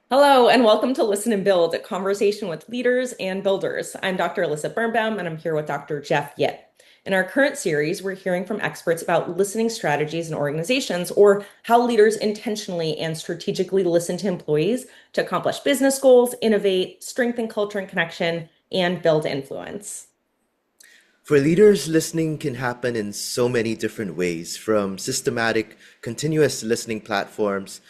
Hello, and welcome to Listen and Build, a conversation with leaders and builders. I'm Dr. Alyssa Birnbaum, and I'm here with Dr. Jeff Yip. In our current series, we're hearing from experts about listening strategies in organizations, or how leaders intentionally and strategically listen to employees to accomplish business goals, innovate, strengthen culture and connection, and build influence. For leaders, listening can happen in so many different ways, from systematic, continuous listening platforms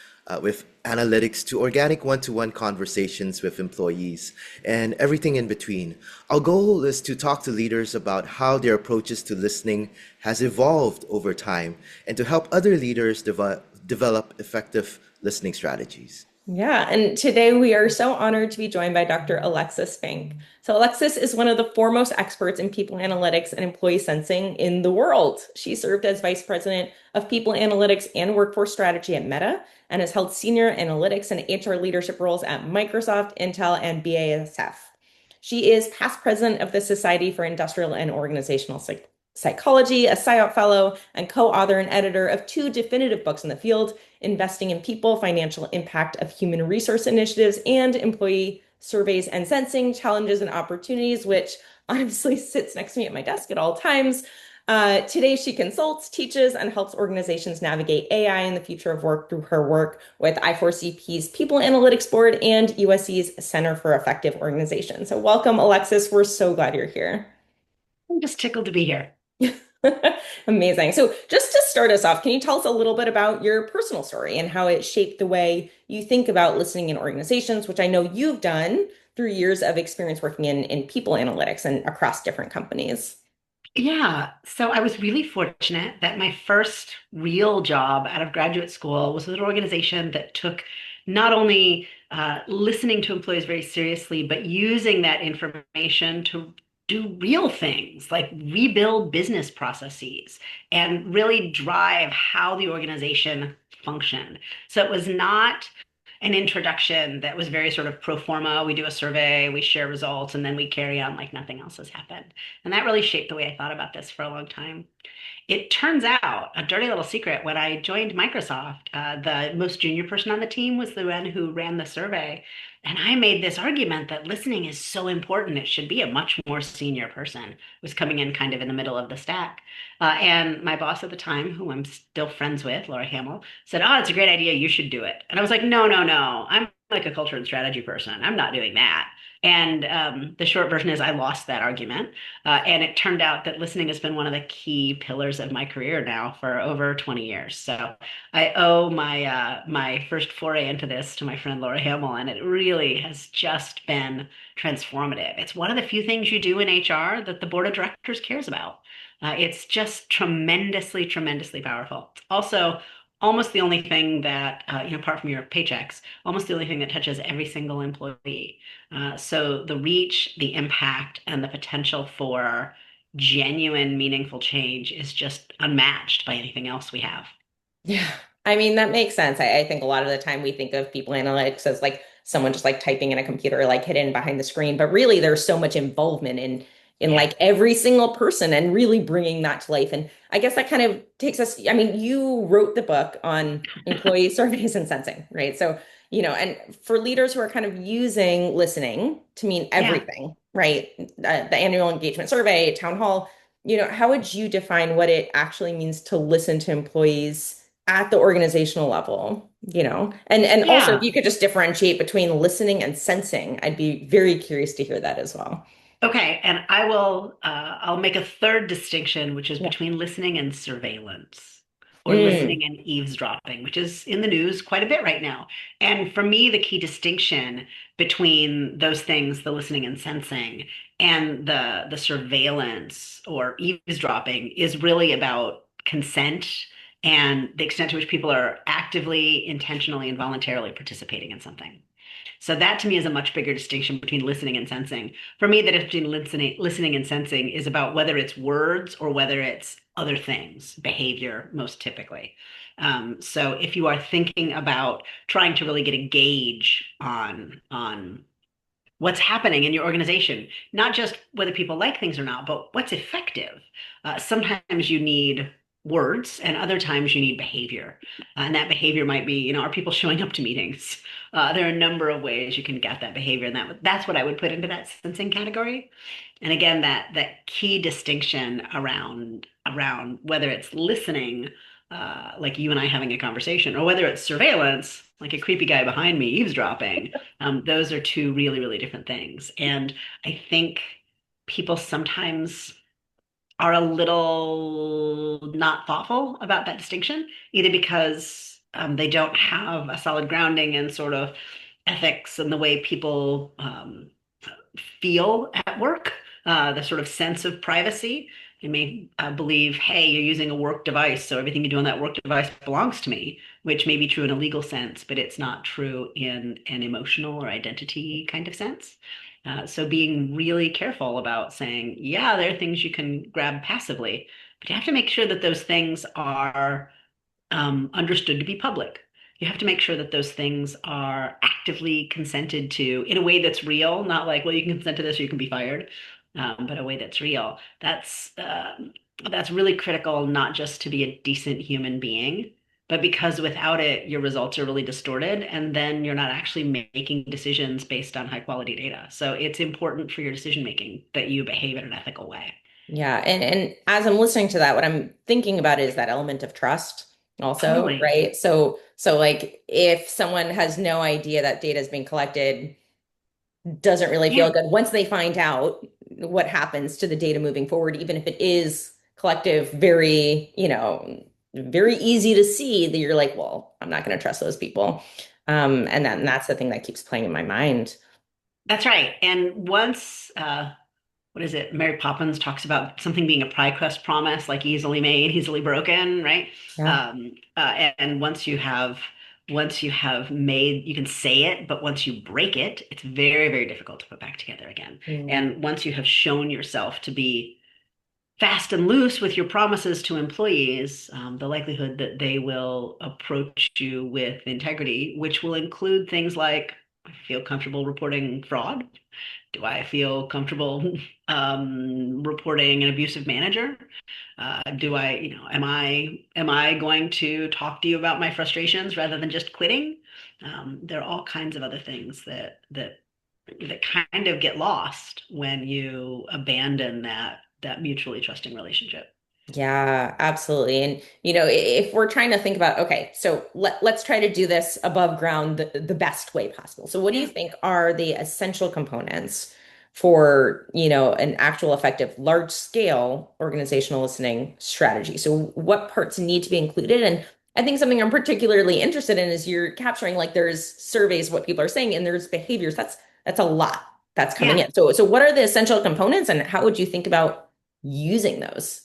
with analytics to organic one-to-one conversations with employees and everything in between. Our goal is to talk to leaders about how their approaches to listening has evolved over time and to help other leaders develop effective listening strategies. Yeah, and today we are so honored to be joined by Dr. Alexis Fink. So, Alexis is one of the foremost experts in people analytics and employee sensing in the world. She served as vice president of people analytics and workforce strategy at Meta and has held senior analytics and HR leadership roles at Microsoft, Intel, and BASF. She is past president of the Society for Industrial and Organizational Psychology, a SIOP fellow, and co-author and editor of two definitive books in the field, Investing in People, Financial Impact of Human Resource Initiatives, and Employee Surveys and Sensing, Challenges and Opportunities, which honestly sits next to me at my desk at all times. Today, she consults, teaches, and helps organizations navigate AI and the future of work through her work with I4CP's People Analytics Board and USC's Center for Effective Organization. So, welcome, Alexis. We're so glad you're here. I'm just tickled to be here. Amazing. So, just to start us off, can you tell us a little bit about your personal story and how it shaped the way you think about listening in organizations, which I know you've done through years of experience working in people analytics and across different companies? Yeah, so I was really fortunate that my first real job out of graduate school was with an organization that took not only listening to employees very seriously, but using that information to do real things like rebuild business processes and really drive how the organization functioned. So it was not an introduction that was very sort of pro forma. We do a survey, we share results, and then we carry on like nothing else has happened. And that really shaped the way I thought about this for a long time. It turns out, a dirty little secret, when I joined Microsoft, the most junior person on the team was the one who ran the survey. And I made this argument that listening is so important, it should be a much more senior person who's coming in kind of in the middle of the stack. And my boss at the time, who I'm still friends with, Laura Hamill, said, "Oh, it's a great idea. You should do it." And I was like, "No, no, no. I'm like a culture and strategy person. I'm not doing that." And the short version is I lost that argument. And it turned out that listening has been one of the key pillars of my career now for over 20 years. So I owe my first foray into this to my friend Laura Hamill, and it really has just been transformative. It's one of the few things you do in HR that the board of directors cares about. It's just tremendously, tremendously powerful. Also, almost the only thing that, apart from your paychecks, almost the only thing that touches every single employee. So the reach, the impact, and the potential for genuine, meaningful change is just unmatched by anything else we have. Yeah, I mean, that makes sense. I think a lot of the time we think of people analytics as like someone just like typing in a computer, like hidden behind the screen, but really there's so much involvement in Yeah. like every single person and really bringing that to life. And I guess that kind of takes us, I mean, you wrote the book on employee surveys and sensing, right? So, and for leaders who are kind of using listening to mean Yeah. everything, right? The annual engagement survey, town hall, how would you define what it actually means to listen to employees at the organizational level, and also if Yeah. you could just differentiate between listening and sensing, I'd be very curious to hear that as well. Okay, and I'll make a third distinction, which is Yeah. between listening and surveillance, or Mm, listening and eavesdropping, which is in the news quite a bit right now. And for me, the key distinction between those things, the listening and sensing, and the surveillance or eavesdropping, is really about consent and the extent to which people are actively, intentionally, and voluntarily participating in something. So that to me is a much bigger distinction between listening and sensing. For me, the difference between listening and sensing is about whether it's words or whether it's other things, behavior most typically. So if you are thinking about trying to really get a gauge on what's happening in your organization, not just whether people like things or not, but what's effective. Sometimes you need words, and other times you need behavior. And that behavior might be, are people showing up to meetings? There are a number of ways you can get that behavior, and that's what I would put into that sensing category. And again, that key distinction around whether it's listening, like you and I having a conversation, or whether it's surveillance, like a creepy guy behind me eavesdropping. Those are two really, really different things. And I think people sometimes are a little not thoughtful about that distinction, either because they don't have a solid grounding in sort of ethics and the way people feel at work, the sort of sense of privacy. They may believe, hey, you're using a work device, so everything you do on that work device belongs to me, which may be true in a legal sense, but it's not true in an emotional or identity kind of sense. So being really careful about saying, yeah, there are things you can grab passively, but you have to make sure that those things are understood to be public. You have to make sure that those things are actively consented to in a way that's real, not like, well, you can consent to this or you can be fired, but a way that's real. That's really critical, not just to be a decent human being, but because without it, your results are really distorted, and then you're not actually making decisions based on high quality data. So it's important for your decision making that you behave in an ethical way. Yeah, and as I'm listening to that, what I'm thinking about is that element of trust also, Totally. right? So like if someone has no idea that data is being collected, doesn't really Yeah. feel good. Once they find out what happens to the data moving forward, even if it is collective, very, very easy to see that you're like, well, I'm not going to trust those people. And that's the thing that keeps playing in my mind. That's right. And once what is it? Mary Poppins talks about something being a pie crust promise, like easily made, easily broken, right? Yeah. And once you have made, you can say it, but once you break it, it's very, very difficult to put back together again. Mm. And once you have shown yourself to be fast and loose with your promises to employees, the likelihood that they will approach you with integrity, which will include things like, I feel comfortable reporting fraud. Do I feel comfortable reporting an abusive manager? Am I going to talk to you about my frustrations rather than just quitting? There are all kinds of other things that kind of get lost when you abandon that mutually trusting relationship. Yeah, absolutely. And if we're trying to think about, okay, so let's try to do this above ground the best way possible. So what do you Yeah. think are the essential components for, an actual effective large scale organizational listening strategy? So what parts need to be included? And I think something I'm particularly interested in is you're capturing like there's surveys, what people are saying, and there's behaviors. That's a lot that's coming Yeah. in. So what are the essential components and how would you think about using those?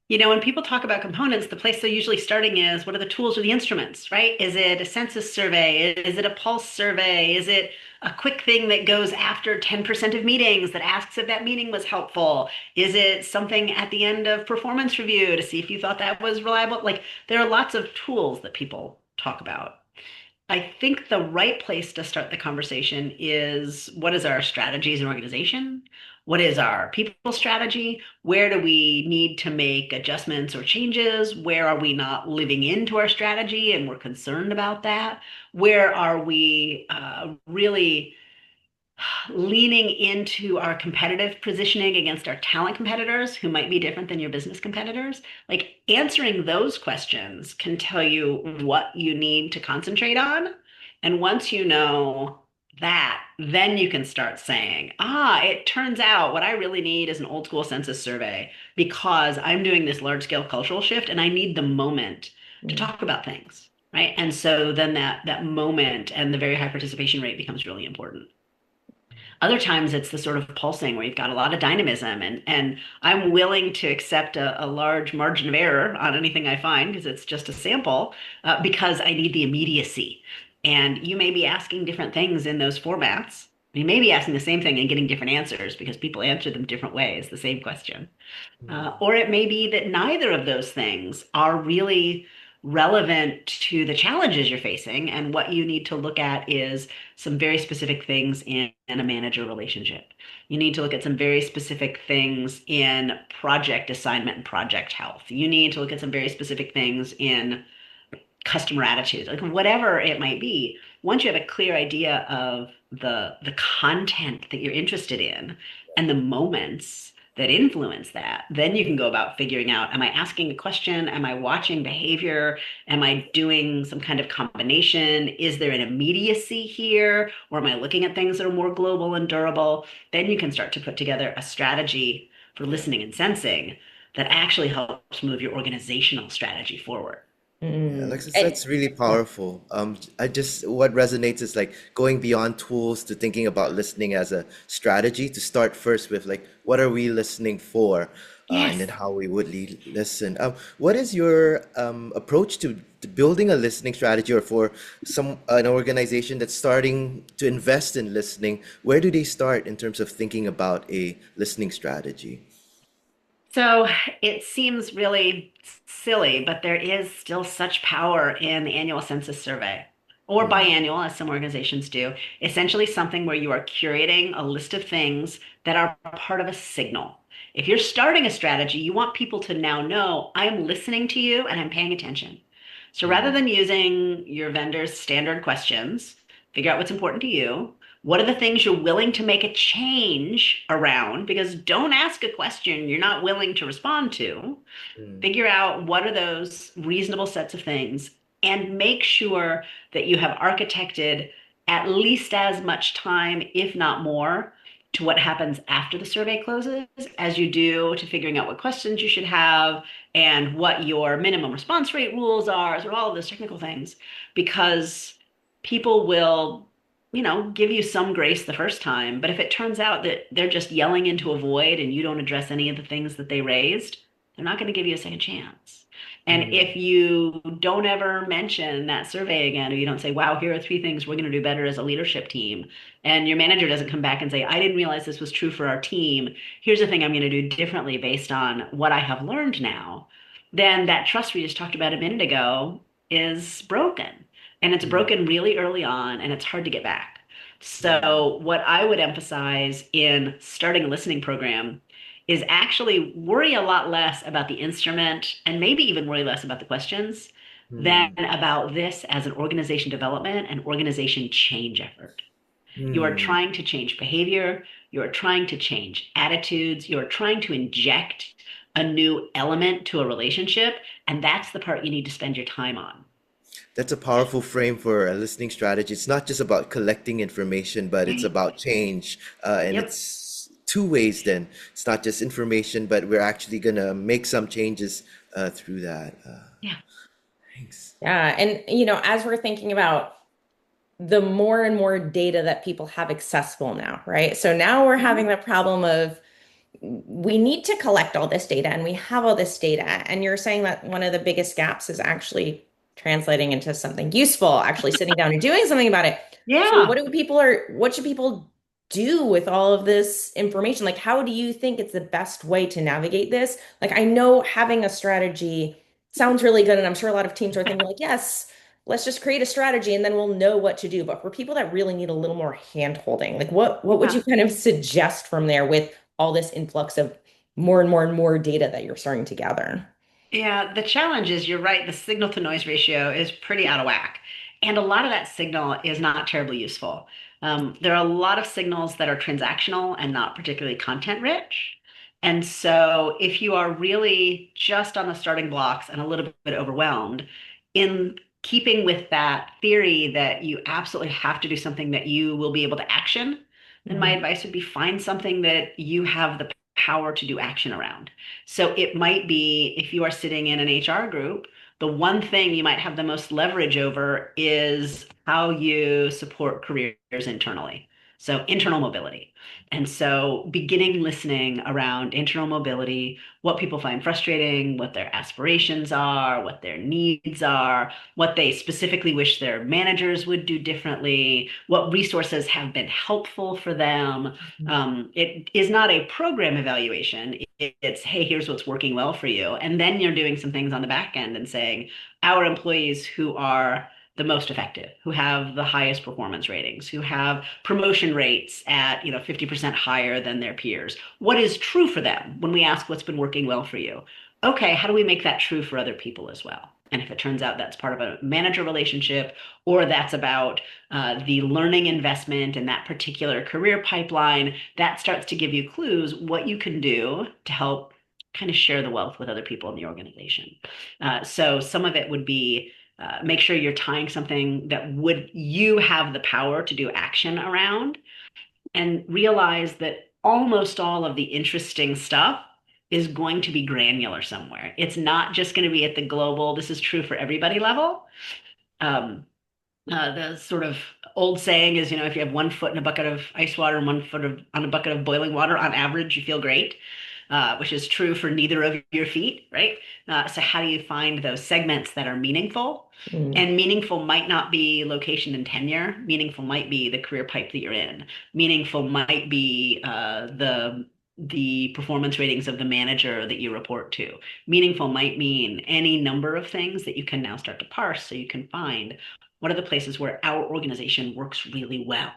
When people talk about components, the place they're usually starting is what are the tools or the instruments, right? Is it a census survey? Is it a pulse survey? Is it a quick thing that goes after 10% of meetings that asks if that meeting was helpful? Is it something at the end of performance review to see if you thought that was reliable? Like there are lots of tools that people talk about. I think the right place to start the conversation is what is our strategy as an organization? What is our people strategy? Where do we need to make adjustments or changes? Where are we not living into our strategy and we're concerned about that? Where are we really leaning into our competitive positioning against our talent competitors who might be different than your business competitors? Like answering those questions can tell you what you need to concentrate on. And once you know that, then you can start saying, it turns out what I really need is an old school census survey because I'm doing this large scale cultural shift and I need the moment to Mm. talk about things. Right. And so then that moment and the very high participation rate becomes really important. Other times it's the sort of pulsing where you've got a lot of dynamism and I'm willing to accept a large margin of error on anything I find because it's just a sample because I need the immediacy. And you may be asking different things in those formats. You may be asking the same thing and getting different answers because people answer them different ways, the same question. Mm. Or it may be that neither of those things are really relevant to the challenges you're facing. And what you need to look at is some very specific things in a manager relationship. You need to look at some very specific things in project assignment and project health. You need to look at some very specific things in customer attitudes, like whatever it might be. Once you have a clear idea of the content that you're interested in and the moments that influence that, then you can go about figuring out, am I asking a question? Am I watching behavior? Am I doing some kind of combination? Is there an immediacy here? Or am I looking at things that are more global and durable? Then you can start to put together a strategy for listening and sensing that actually helps move your organizational strategy forward. Yeah, Mm. Alexis, that's really powerful. What resonates is like going beyond tools to thinking about listening as a strategy to start first with like, what are we listening for? And then Yes. how we would listen. What is your approach to building a listening strategy or for an organization that's starting to invest in listening? Where do they start in terms of thinking about a listening strategy? So it seems really silly, but there is still such power in the annual census survey or Mm, biannual, as some organizations do. Essentially, something where you are curating a list of things that are part of a signal. If you're starting a strategy, you want people to now know I'm listening to you and I'm paying attention. So rather mm, than using your vendor's standard questions, figure out what's important to you. What are the things you're willing to make a change around? Because don't ask a question you're not willing to respond to. mm, Figure out what are those reasonable sets of things and make sure that you have architected at least as much time, if not more, to what happens after the survey closes as you do to figuring out what questions you should have and what your minimum response rate rules are, sort of all of those technical things, because people will, give you some grace the first time. But if it turns out that they're just yelling into a void and you don't address any of the things that they raised, they're not going to give you a second chance. And mm, if you don't ever mention that survey again, or you don't say, wow, here are three things we're going to do better as a leadership team, and your manager doesn't come back and say, I didn't realize this was true for our team. Here's the thing I'm going to do differently based on what I have learned now, then that trust we just talked about a minute ago is broken. And it's mm, broken really early on, and it's hard to get back. mm, So, what I would emphasize in starting a listening program is actually worry a lot less about the instrument and maybe even worry less about the questions than mm, about this as an organization development and organization change effort. You are mm. trying to change behavior, you are trying to change attitudes, you are trying to inject a new element to a relationship, and that's the part you need to spend your time on. That's a powerful frame for a listening strategy. It's not just about collecting information, but it's Right. about change. And Yep. it's two ways then. It's not just information, but we're actually going to make some changes through that. Yeah. Thanks. Yeah. And, as we're thinking about the more and more data that people have accessible now, right? So now we're having Mhm. the problem of we need to collect all this data and we have all this data. And you're saying that one of the biggest gaps is actually translating into something useful, actually sitting down and doing something about it. So Yeah. what should people do with all of this information? Like, how do you think it's the best way to navigate this? Like, I know having a strategy sounds really good, and I'm sure a lot of teams are thinking like, yes, let's just create a strategy and then we'll know what to do. But for people that really need a little more hand holding, like what would you Yeah. kind of suggest from there with all this influx of more and more and more data that you're starting to gather? Yeah, the challenge is you're right, the signal to noise ratio is pretty out of whack. And a lot of that signal is not terribly useful. There are a lot of signals that are transactional and not particularly content rich. And so if you are really just on the starting blocks and a little bit overwhelmed, in keeping with that theory that you absolutely have to do something that you will be able to action, then my Mhm. advice would be find something that you have the power to do action around. So it might be if you are sitting in an HR group, the one thing you might have the most leverage over is how you support careers internally. So internal mobility. And so beginning listening around internal mobility, what people find frustrating, what their aspirations are, what their needs are, what they specifically wish their managers would do differently, what resources have been helpful for them. It is not a program evaluation. it's, hey, here's what's working well for you. And then you're doing some things on the back end and saying, our employees who are the most effective, who have the highest performance ratings, who have promotion rates at, 50% higher than their peers. What is true for them when we ask what's been working well for you? Okay, how do we make that true for other people as well? And if it turns out that's part of a manager relationship, or that's about the learning investment in that particular career pipeline, that starts to give you clues what you can do to help kind of share the wealth with other people in the organization. So some of it would be make sure you're tying something that would you have the power to do action around, and realize that almost all of the interesting stuff is going to be granular somewhere. It's not just going to be at the global, this is true for everybody level. Um, the sort of old saying is, if you have 1 foot in a bucket of ice water and on a bucket of boiling water, on average, you feel great, which is true for neither of your feet, right? So how do you find those segments that are meaningful? Mm. And meaningful might not be location and tenure. Meaningful might be the career pipe that you're in. Meaningful might be the performance ratings of the manager that you report to. Meaningful might mean any number of things that you can now start to parse so you can find what are the places where our organization works really well,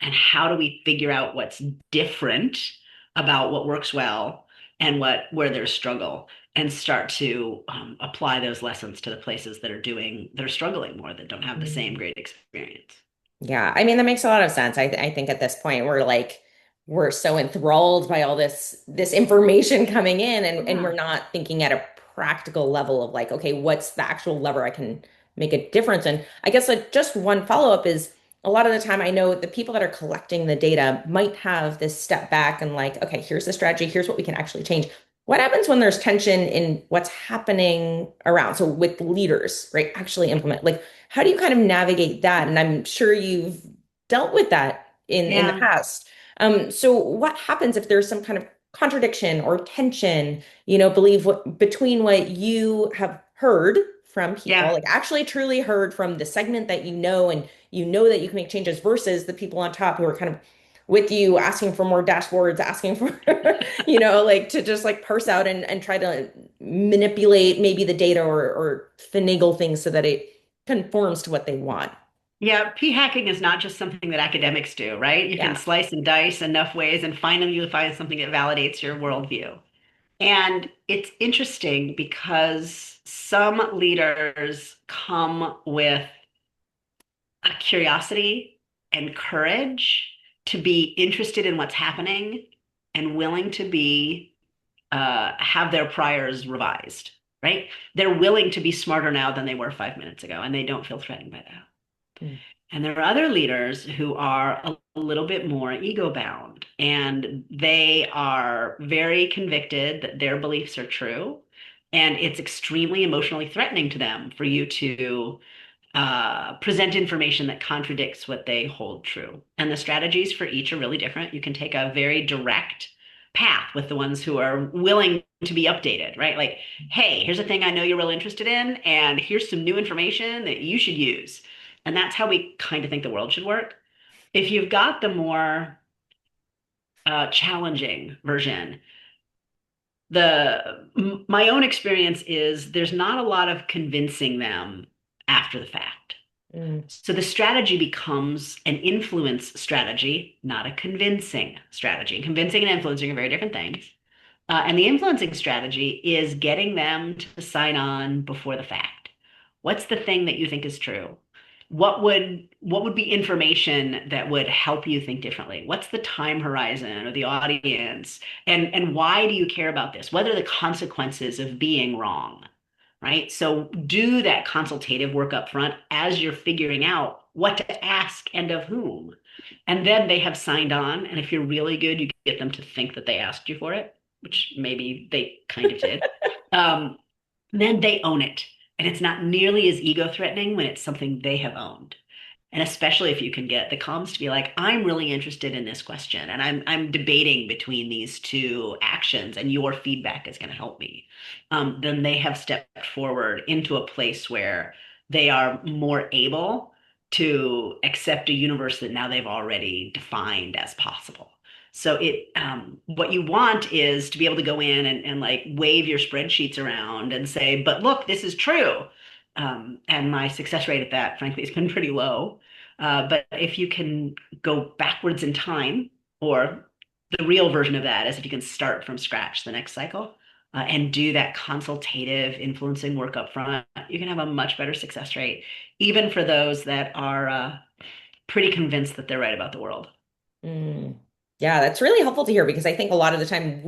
and how do we figure out what's different about what works well and where there's struggle, and start to apply those lessons to the places that are struggling more, that don't have the same Mm. great experience. Yeah, I mean that makes a lot of sense. I think at this point we're so enthralled by all this information coming in, and we're Yeah. not thinking at a practical level of like, okay, what's the actual lever I can make a difference in? I guess like just one follow-up is a lot of the time I know the people that are collecting the data might have this step back and like, okay, here's the strategy, here's what we can actually change. What happens when there's tension in what's happening around? So with leaders, right, actually implement like how do you kind of navigate that? And I'm sure you've dealt with that in the Yeah. past. So what happens if there's some kind of contradiction or tension, believe what between what you have heard from people, Yeah. like actually truly heard from the segment that and you know that you can make changes versus the people on top who are kind of with you asking for more dashboards, asking for, like to just like parse out and try to manipulate maybe the data or finagle things so that it conforms to what they want. Yeah, p-hacking is not just something that academics do, right? You can Yeah. slice and dice enough ways and finally you find something that validates your worldview. And it's interesting because some leaders come with a curiosity and courage to be interested in what's happening and willing to be have their priors revised, right? They're willing to be smarter now than they were 5 minutes ago, and they don't feel threatened by that. Mm. And there are other leaders who are a little bit more ego bound, and they are very convicted that their beliefs are true. And it's extremely emotionally threatening to them for you to present information that contradicts what they hold true. And the strategies for each are really different. You can take a very direct path with the ones who are willing to be updated, right? Like, hey, here's a thing I know you're real interested in, and here's some new information that you should use. And that's how we kind of think the world should work. If you've got the more challenging version, my own experience is there's not a lot of convincing them after the fact. Mm. So the strategy becomes an influence strategy, not a convincing strategy. And convincing and influencing are very different things. And the influencing strategy is getting them to sign on before the fact. What's the thing that you think is true? What would be information that would help you think differently? What's the time horizon or the audience? And why do you care about this? What are the consequences of being wrong? Right? So do that consultative work up front as you're figuring out what to ask and of whom. And then they have signed on. And if you're really good, you get them to think that they asked you for it, which maybe they kind of did. Um, then they own it. And it's not nearly as ego threatening when it's something they have owned. And especially if you can get the comms to be like, I'm really interested in this question and I'm debating between these two actions and your feedback is going to help me. Then they have stepped forward into a place where they are more able to accept a universe that now they've already defined as possible. So what you want is to be able to go in and like wave your spreadsheets around and say, but look, this is true. And my success rate at that, frankly, has been pretty low. But if you can go backwards in time, or the real version of that is if you can start from scratch the next cycle, and do that consultative influencing work up front, you can have a much better success rate, even for those that are pretty convinced that they're right about the world. Mm. Yeah, that's really helpful to hear because I think a lot of the time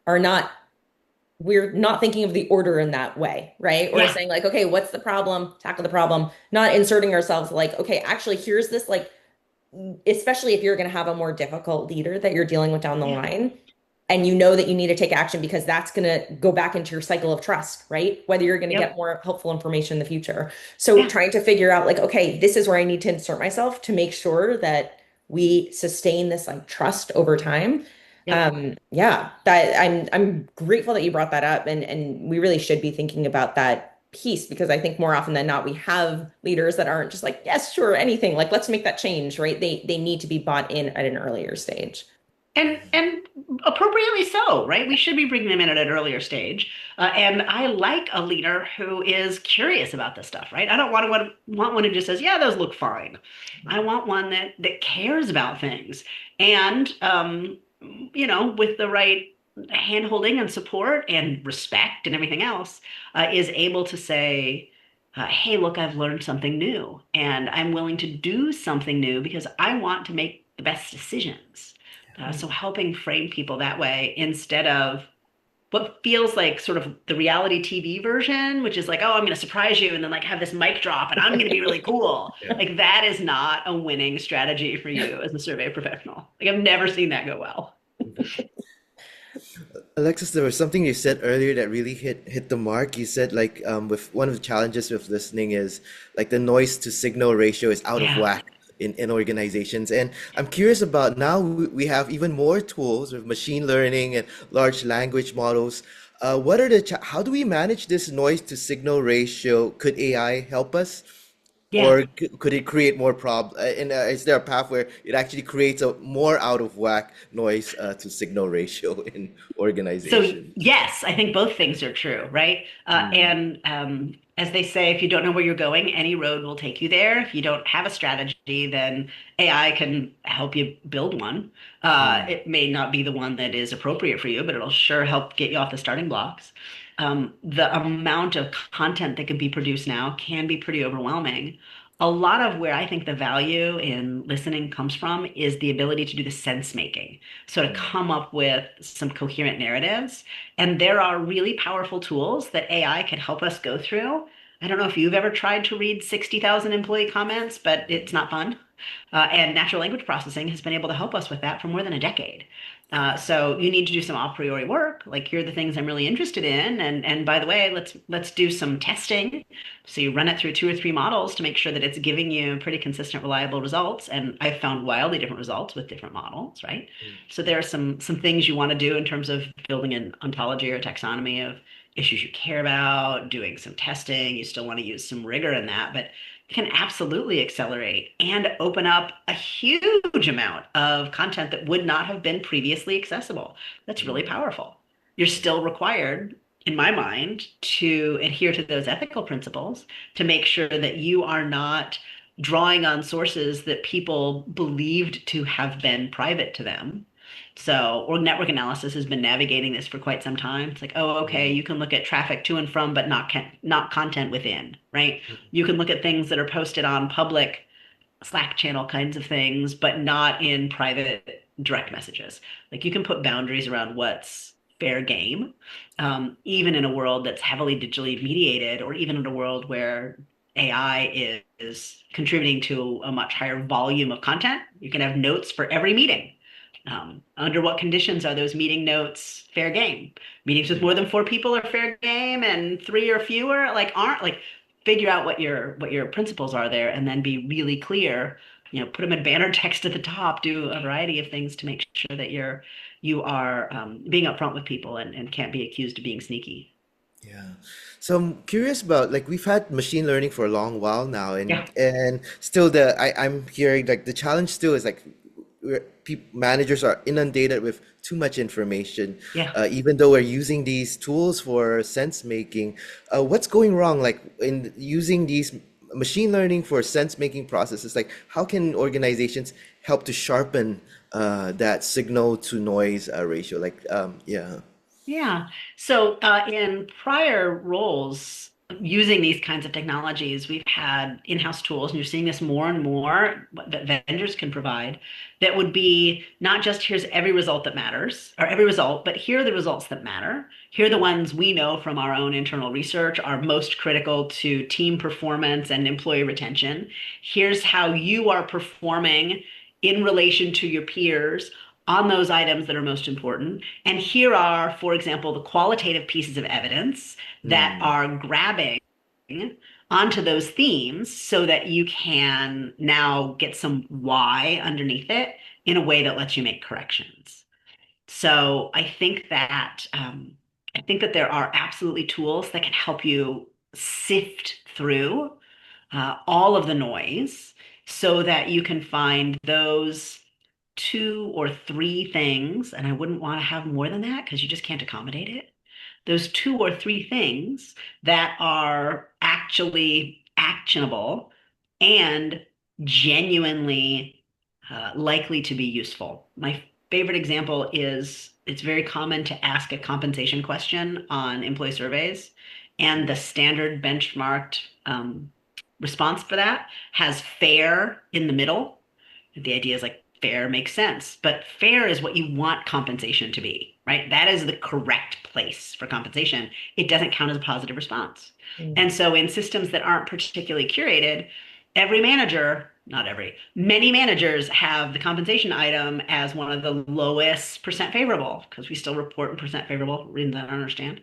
are not we're not thinking of the order in that way, right? Or Yeah, saying like, okay, what's the problem? Tackle the problem, not inserting ourselves like, okay, actually, here's this like especially if you're going to have a more difficult leader that you're dealing with down the yeah, line and you know that you need to take action because that's going to go back into your cycle of trust, right? Whether you're going to get yep, more helpful information in the future. So yeah, trying to figure out like, okay, this is where I need to insert myself to make sure that we sustain this like trust over time. yep. Yeah, that I'm grateful that you brought that up and we really should be thinking about that piece because I think more often than not we have leaders that aren't just like, yes, sure, anything, like let's make that change, right? They need to be bought in at an earlier stage. And appropriately so, right? We should be bringing them in at an earlier stage. And I like a leader who is curious about this stuff, right? I don't want one who just says, "Yeah, those look fine." I want one that cares about things, and with the right handholding and support and respect and everything else, is able to say, "Hey, look, I've learned something new, and I'm willing to do something new because I want to make the best decisions." So helping frame people that way instead of what feels like sort of the reality TV version, which is like, oh, I'm going to surprise you and then like have this mic drop and I'm going to be really cool. Yeah. Like that is not a winning strategy for you as a survey professional. Like I've never seen that go well. Alexis, there was something you said earlier that really hit the mark. You said like with one of the challenges with listening is like the noise to signal ratio is out of Yeah. whack in organizations. And I'm curious about now we have even more tools with machine learning and large language models. What are how do we manage this noise to signal ratio? Could AI help us? Yeah. Or could it create more and is there a path where it actually creates a more out of whack noise to signal ratio in So organizations? yes, I think both things are true, right? Mm, And as they say, if you don't know where you're going, any road will take you there. If you don't have a strategy, then AI can help you build one. mm, It may not be the one that is appropriate for you, but it'll sure help get you off the starting blocks. The amount of content that can be produced now can be pretty overwhelming. A lot of where I think the value in listening comes from is the ability to do the sense making. So to mm, come up with some coherent narratives. And there are really powerful tools that AI can help us go through. I don't know if you've ever tried to read 60,000 employee comments, but it's not fun. And natural language processing has been able to help us with that for more than a decade. So you need to do some a priori work, like here are the things I'm really interested in, and by the way, let's do some testing. So you run it through two or three models to make sure that it's giving you pretty consistent, reliable results. And I've found wildly different results with different models, right? mm, So there are some things you want to do in terms of building an ontology or taxonomy of issues you care about, doing some testing. You still want to use some rigor in that, but it can absolutely accelerate and open up a huge amount of content that would not have been previously accessible. That's really mm, powerful. You're still required, in my mind, to adhere to those ethical principles to make sure that you are not drawing on sources that people believed to have been private to them. So, or network analysis has been navigating this for quite some time. It's like, oh, okay, mm, you can look at traffic to and from, but not content within, right? You can look at things that are posted on public Slack channel kinds of things, but not in private direct messages. Like you can put boundaries around what's fair game, even in a world that's heavily digitally mediated, or even in a world where AI is contributing to a much higher volume of content. You can have notes for every meeting. Under what conditions are those meeting notes fair game? Meetings with more mm. than four people are fair game, and three or fewer like aren't. Like figure out what your principles are there, and then be really clear. Put them in banner text at the top. Do a variety of things to make sure that you are being upfront with people and can't be accused of being sneaky. Yeah. So I'm curious about like we've had machine learning for a long while now Yeah. and still I'm hearing like the challenge still is like managers are inundated with too much information. Yeah. Even though we're using these tools for sense making, what's going wrong? Like in using these machine learning for sense making processes, like how can organizations help to sharpen that signal to noise ratio? Yeah. Yeah. So in prior roles, using these kinds of technologies, we've had in-house tools, and you're seeing this more and more that vendors can provide that would be not just here's every result that matters or every result, but here are the results that matter. Here are the ones we know from our own internal research are most critical to team performance and employee retention. Here's how you are performing in relation to your peers on those items that are most important. And here are, for example, the qualitative pieces of evidence that Mm, are grabbing onto those themes so that you can now get some why underneath it in a way that lets you make corrections. So I think that there are absolutely tools that can help you sift through all of the noise so that you can find those two or three things, and I wouldn't want to have more than that because you just can't accommodate it. Those two or three things that are actually actionable and genuinely likely to be useful. My favorite example is it's very common to ask a compensation question on employee surveys, and the standard benchmarked response for that has fair in the middle. The idea is like fair makes sense, but fair is what you want compensation to be, right? That is the correct place for compensation. It doesn't count as a positive response. Mm. And so in systems that aren't particularly curated, every manager, not every, many managers have the compensation item as one of the lowest percent favorable because we still report in percent favorable, reading that I understand.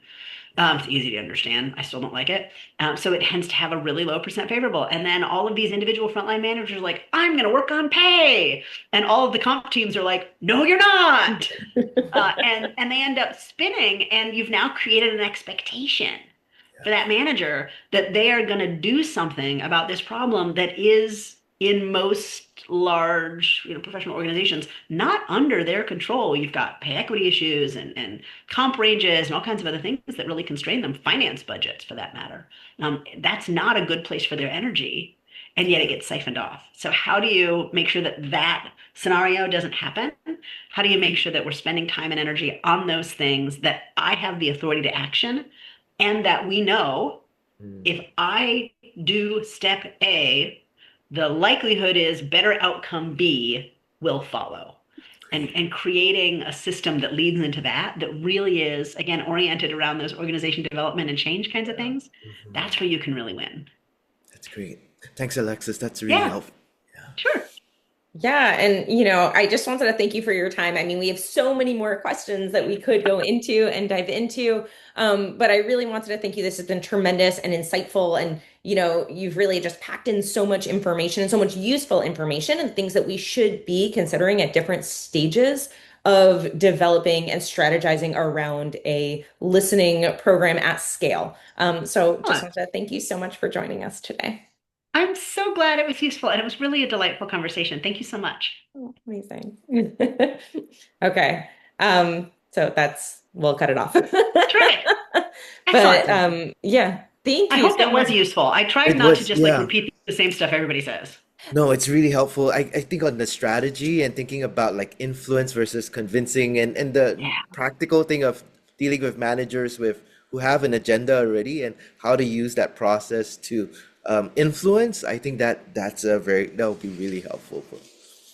It's easy to understand. I still don't like it. So it tends to have a really low percent favorable. And then all of these individual frontline managers are like, I'm going to work on pay. And all of the comp teams are like, no, you're not. And they end up spinning. And you've now created an expectation for that manager that they are going to do something about this problem that is in most large, professional organizations not under their control. You've got pay equity issues and comp ranges and all kinds of other things that really constrain them, finance budgets for that matter. That's not a good place for their energy, and yet it gets siphoned off. So how do you make sure that that scenario doesn't happen? How do you make sure that we're spending time and energy on those things that I have the authority to action and that we know mm. if I do step A, the likelihood is better outcome B will follow. And creating a system that leads into that really is, again, oriented around those organization development and change kinds of Yeah. things, Mhm. that's where you can really win. That's great. Thanks, Alexis. That's really Yeah, helpful. Yeah. sure. Yeah, and I just wanted to thank you for your time. I mean, we have so many more questions that we could go into and dive into, but I really wanted to thank you. This has been tremendous and insightful, and you've really just packed in so much information and so much useful information and things that we should be considering at different stages of developing and strategizing around a listening program at scale. So just Huh. wanted to thank you so much for joining us today. I'm so glad it was useful and it was really a delightful conversation. Thank you so much. Oh, amazing. Okay. So we'll cut it off. Terrific. But Excellent. yeah, thank I you hope so that was much. useful. I tried It not to was, just like yeah. repeat the same stuff everybody says. No, it's really helpful. I think on the strategy and thinking about like influence versus convincing and the Yeah. practical thing of dealing with managers with who have an agenda already and how to use that process to influence. I think that would be really helpful for.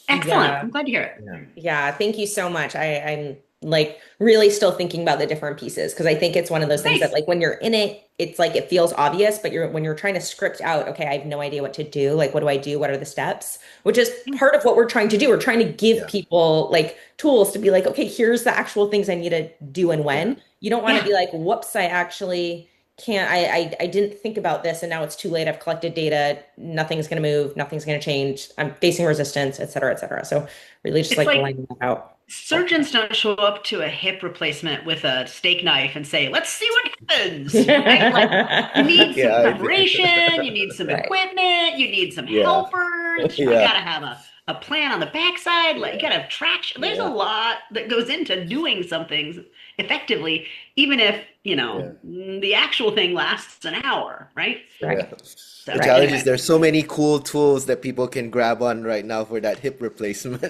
Excellent. Yeah. I'm glad to hear it. Yeah. Yeah, thank you so much. I'm like really still thinking about the different pieces because I think it's one of those things that Nice. like when you're in it, it's like it feels obvious, but when you're trying to script out, okay, I have no idea what to do. Like, what do I do? What are the steps? Which is part of what we're trying to do. We're trying to give Yeah. people like tools to be like, okay, here's the actual things I need to do and Yeah. when. You don't want to Yeah. be like, whoops, I actually can't, I didn't think about this and now it's too late. I've collected data. Nothing's going to move. Nothing's going to change. I'm facing resistance, et cetera, et cetera. So really just It's like like laying that out. surgeons don't show up to a hip replacement with a steak knife and say, let's see what happens, right? Like you need some Yeah, I agree. preparation, you need some Right. equipment, you need some Yeah. helpers. I Yeah. gotta have a plan on the backside. Like you got to have traction. There's a Yeah. lot that goes into doing something effectively, even if, Yeah. the actual thing lasts an hour, right? Yeah. Right. The So Right. challenge is anyway, there's so many cool tools that people can grab on right now for that hip replacement.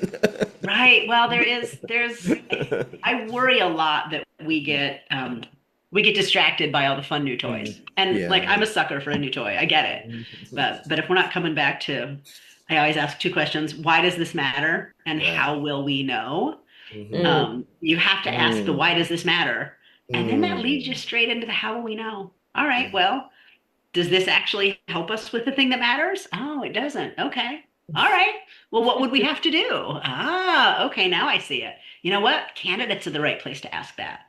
right. Well, I worry a lot that we get distracted by all the fun new Mm. toys. And like Yeah. I'm a sucker for a new toy. I get it. But if we're not coming back to, I always ask two questions. Why does this matter? And Yeah. how will we know? Hmm. Mm, You have to ask the Mm. why does this matter? And then that leads you Mm. straight into the how will we know? All Yeah. right, well, does this actually help us with the thing that matters? Oh, it doesn't. Okay. All right. Well, what would we have to do? Ah, okay, now I see it. You know what? Candidates are the right place to ask that.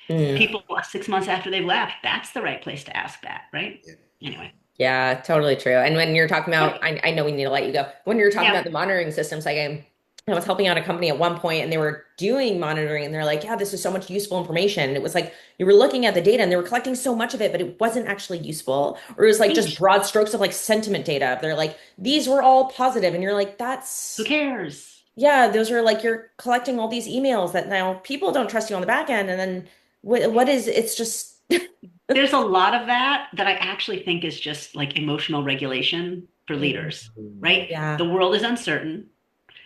mm. Yeah. People 6 months after they've left, that's the right place to ask that, right? Yeah. Anyway. Yeah, totally true. And when you're talking Yep. about, I know we need to let you go. When you're talking about Yeah. the monitoring systems, like I was helping out a company at one point and they were doing monitoring and they're like, yeah, this is so much useful information. And it was like you were looking at the data and they were collecting so much of it, but it wasn't actually useful. Or it was like just Right. broad strokes of like sentiment data. They're like, these were all positive. And you're like, Who that's, cares? yeah, those are like you're collecting all these emails that now people don't trust you on the back end. And then what is, it's just, There's a lot of that I actually think is just like emotional regulation for leaders, right? yeah. The world is uncertain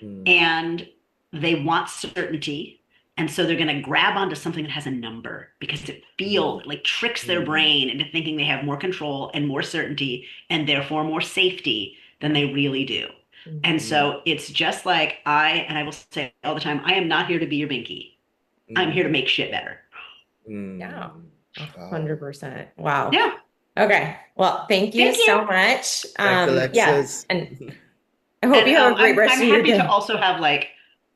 Mm. and they want certainty. And so they're going to grab onto something that has a number because it Mm. feels like tricks their Mm. brain into thinking they have more control and more certainty and therefore more safety than they really do. And Mhm. Mm. so it's just like and I will say all the time, I am not here to be your binky. I'm here to Mm. make shit better. Yeah, Mm. Wow. 100%. Wow. Yeah. Okay. Well, thank you Thank you. so much. Thanks, Yeah, Alexis. and I hope And you have a great I'm rest of your happy to day. also have like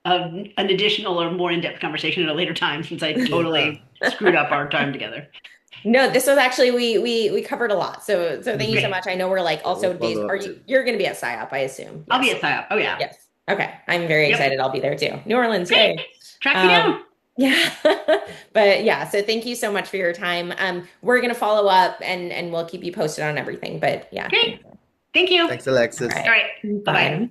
an additional or more in-depth conversation at a later time since I Yeah. totally screwed up our time together. No, this was actually we covered a lot. So thank you so Great. much. I know we're like Yeah, we'll also days. follow Are up you too. you're going to be at PsyOp, I assume. I'll be Yes. at PSYOP. Oh yeah. Yes. Okay. I'm very Yep. excited. I'll be there too. New Orleans, Great. yay. Track me Um, down. yeah. But yeah, so thank you so much for your time. We're gonna follow up and we'll keep you posted on everything. But yeah, Great. thank you. Thank you. All Thanks, Alexis. All right. right. Bye-bye. Bye.